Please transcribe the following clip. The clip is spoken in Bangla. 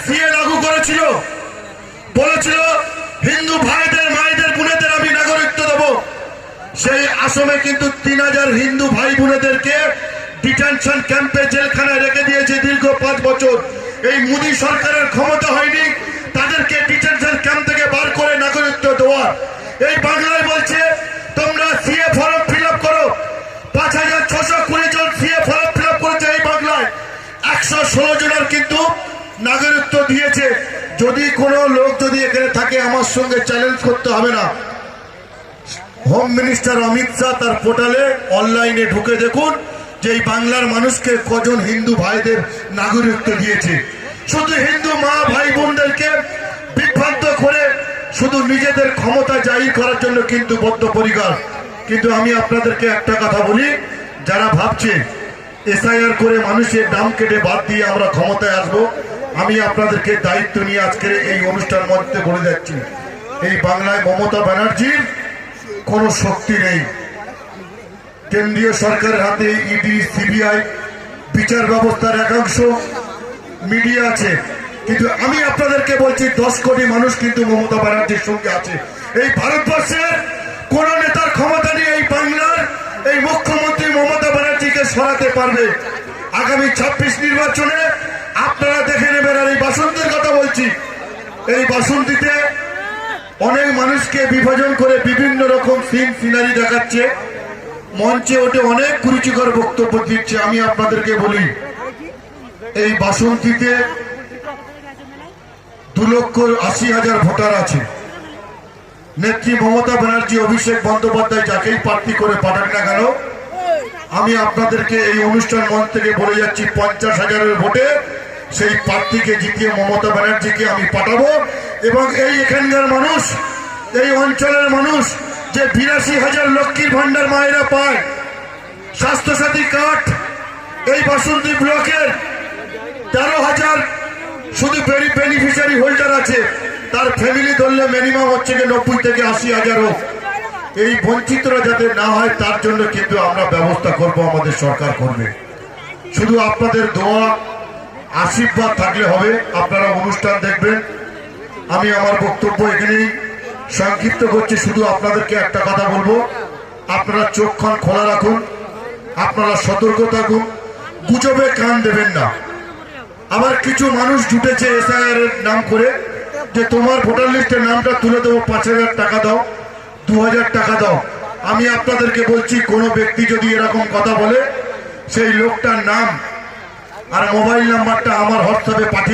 সিএ লাগু করেছিল, বলেছিল হিন্দু ভাইদের মায়েদের বোনেদের আমি নাগরিকত্ব দেবো। সেই আসামে কিন্তু 3000 হিন্দু ভাই বোনেদেরকে ডিটেনশন ক্যাম্পে জেলখানায় রেখে দিয়েছে দীর্ঘ 5 বছর। এই মোদী সরকারের ক্ষমতা হয়নি তাদেরকে ডিটেনশন ক্যাম্প থেকে বার করে নাগরিকত্ব দেওয়া। এই বাংলায় বলছে তোমরা সিএ ফর্ম ফিল আপ করো। 5620 জন সিএ ফর্ম ফিল আপ করেছে এই বাংলায়। 116 জনের কিন্তু নাগরিকত্ব দিয়েছে। যদি কোনো লোক যদি এখানে থাকে আমার সঙ্গে চ্যালেঞ্জ করতে হবে না। হোম মিনিস্টার অমিত শাহ তার পোর্টালে অনলাইনে ঢুকে দেখুন যে এই বাংলার মানুষকে কজন হিন্দু ভাইদের নাগরিকত্ব দিয়েছে। শুধু হিন্দু মা ভাই বোনদেরকে বিভ্রান্ত করে শুধু নিজেদের ক্ষমতা জাহির করার জন্য কিন্তু বদ্ধপরিকর। কিন্তু আমি আপনাদেরকে একটা কথা বলি, যারা ভাবছে এসআইআর করে মানুষের দাম কেটে বাদ দিয়ে আমরা ক্ষমতায় আসবো, আমি আপনাদেরকে দায়িত্ব নিয়ে আজকের এই অনুষ্ঠান মঞ্চে বলে যাচ্ছি, এই বাংলায় মমতা ব্যানার্জির কোনো শক্তি নেই। কেন্দ্রীয় সরকারের হাতে ইডি সিবিআই বিচার ব্যবস্থার একাংশ মিডিয়া আছে, কিন্তু আমি আপনাদেরকে বলছি 10 কোটি মানুষ কিন্তু মমতা ব্যানার্জির সঙ্গে আছে। এই ভারতবর্ষের কোন নেতার ক্ষমতা নিয়ে এই বাংলার এই মুখ্যমন্ত্রী মমতা ব্যানার্জিকে সরাতে পারবে। আগামী 26 নির্বাচনে আপনারা দেখে নেবেন। আর এই বাসন্তীর কথা বলছি, এই বাসন্তীতে অনেক মানুষকে বিভাজন করে বিভিন্ন রকম সিনারি দেখাচ্ছে, মঞ্চে ওঠে অনেক কুরুচিকর বক্তব্য দিচ্ছে। আমি আপনাদেরকে বলি, এই বাসন্তীতে 2,80,000 ভোটার আছে। নেত্রী মমতা ব্যানার্জি অভিষেক বন্দ্যোপাধ্যায় যাকেই প্রার্থী করে পাঠান না কেন, আমি আপনাদেরকে এই অনুষ্ঠান মঞ্চ থেকে বলে যাচ্ছি 50,000-এর ভোটে সেই প্রার্থীকে জিতিয়ে মমতা ব্যানার্জিকে আমি পাঠাবো। এবং এই এখানকার মানুষ, এই অঞ্চলের মানুষ যে 82,000 লক্ষ্মীর ভান্ডার মায়েরা পায়, স্বাস্থ্যসাথী কার্ড এই বাসন্তী ব্লকের 13,000 শুধু বেনিফিশিয়ারি হোল্ডার আছে, তার ফ্যামিলি ধরলে মিনিমাম হচ্ছে 90 থেকে 80,000। এই বঞ্চিতরা যাতে না হয় তার জন্য কিন্তু আমরা ব্যবস্থা করব, আমাদের সরকার করবে। শুধু আপনাদের দোয়া আশীর্বাদ থাকলে হবে। আপনারা অনুষ্ঠান দেখবেন। আমি আমার বক্তব্য এখানেই সংক্ষিপ্ত করছি। শুধু আপনাদেরকে একটা কথা বলবো, আপনারা চোখখান খোলা রাখুন, আপনারা সতর্ক থাকুন, গুজবে কান দেবেন না। আবার কিছু মানুষ জুটেছে এসআইআর এর নাম করে যে তোমার ভোটার লিস্টের নামটা তুলে দেবো, 5,000 টাকা দাও, 2,000 টাকা দাও। আমি আপনাদেরকে বলছি, কোনো ব্যক্তি যদি এরকম কথা বলে সেই লোকটার নাম আর মোবাইল নাম্বারটা আমার হোয়াটসঅ্যাপে পাঠিয়ে